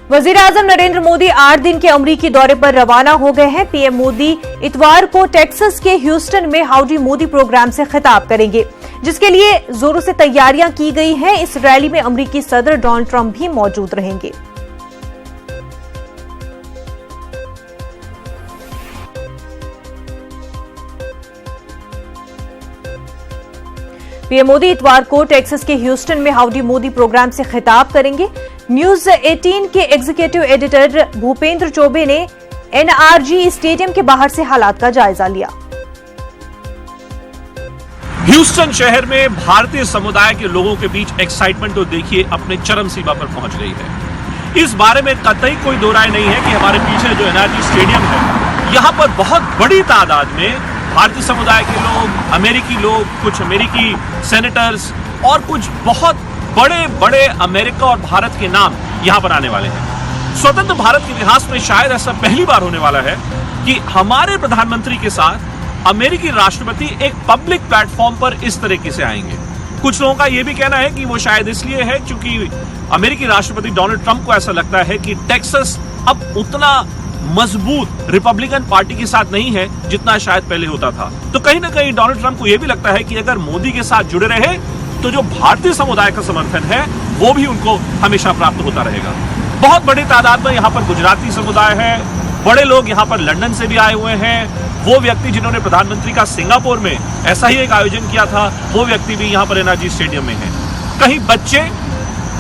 वजीर-ए-आजम नरेंद्र मोदी 8 दिन के अमरीकी दौरे पर रवाना हो गए हैं। पीएम मोदी इतवार को टेक्सास के ह्यूस्टन में हाउडी मोदी प्रोग्राम से खिताब करेंगे, जिसके लिए जोरों से तैयारियां की गई हैं। इस रैली में अमरीकी सदर डोनाल्ड ट्रंप भी मौजूद रहेंगे। पीएम मोदी इतवार को टेक्सास के ह्यूस्टन में हाउडी मोदी प्रोग्राम से खिताब करेंगे। न्यूज 18 के एग्जीक्यूटिव एडिटर भूपेंद्र चौबे ने एनआरजी स्टेडियम के बाहर से हालात का जायजा लिया। ह्यूस्टन शहर में भारतीय समुदाय के लोगों के बीच एक्साइटमेंट तो देखिए अपने चरम सीमा पर पहुंच गई है। इस बारे में कतई कोई दो राय नहीं है कि हमारे पीछे जो एनआरजी स्टेडियम है, यहां पर बहुत बड़ी तादाद में भारतीय समुदाय के लोग, अमेरिकी लोग, कुछ अमेरिकी सेनेटर्स और कुछ बहुत बड़े बड़े अमेरिका और भारत के नाम यहां पर आने वाले हैं। स्वतंत्र भारत के इतिहास में शायद ऐसा पहली बार होने वाला है कि हमारे प्रधानमंत्री के साथ अमेरिकी राष्ट्रपति एक पब्लिक प्लेटफॉर्म पर इस तरीके से आएंगे। कुछ लोगों का यह भी कहना है कि वो शायद इसलिए है क्योंकि अमेरिकी राष्ट्रपति डोनाल्ड ट्रंप को ऐसा लगता है कि टेक्सास अब उतना मजबूत रिपब्लिकन पार्टी के साथ नहीं है जितना शायद पहले होता था। तो कहीं ना कहीं डोनाल्ड ट्रंप को यह भी लगता है कि अगर मोदी के साथ जुड़े रहे तो जो भारतीय समुदाय का समर्थन है वो भी उनको हमेशा प्राप्त होता रहेगा। बहुत बड़ी तादाद में यहाँ पर गुजराती समुदाय है, बड़े लोग यहाँ पर लंदन से भी आए हुए हैं। वो व्यक्ति जिन्होंने प्रधानमंत्री का सिंगापुर में ऐसा ही एक आयोजन किया था, वो व्यक्ति भी यहाँ पर एनआरजी स्टेडियम में है। कहीं बच्चे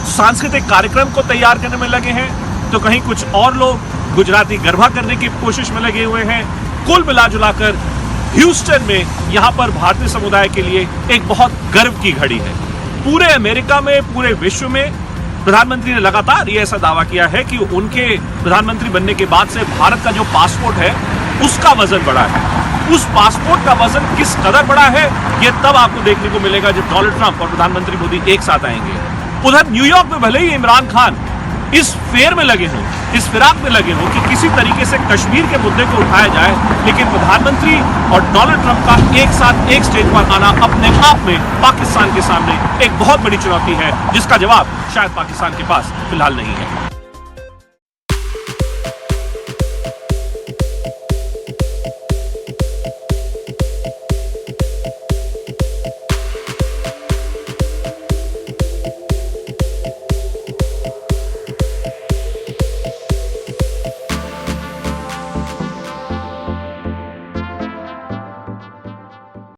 सांस्कृतिक कार्यक्रम को तैयार करने में लगे हैं, तो कहीं कुछ और लोग गुजराती गरबा करने की कोशिश में लगे हुए हैं। कुल मिलाजुलाकर ह्यूस्टन में यहां पर भारतीय समुदाय के लिए एक बहुत गर्व की घड़ी है। पूरे अमेरिका में, पूरे विश्व में प्रधानमंत्री ने लगातार ये ऐसा दावा किया है कि उनके प्रधानमंत्री बनने के बाद से भारत का जो पासपोर्ट है उसका वजन बढ़ा है। उस पासपोर्ट का वजन किस कदर बढ़ा है ये तब आपको देखने को मिलेगा जब डोनाल्ड ट्रंप और प्रधानमंत्री मोदी एक साथ आएंगे। उधर न्यूयॉर्क में भले ही इमरान खान इस फेर में लगे हों, इस फिराक में लगे हों कि किसी तरीके से कश्मीर के मुद्दे को उठाया जाए, लेकिन प्रधानमंत्री और डोनाल्ड ट्रंप का एक साथ एक स्टेज पर आना अपने आप में पाकिस्तान के सामने एक बहुत बड़ी चुनौती है, जिसका जवाब शायद पाकिस्तान के पास फिलहाल नहीं है।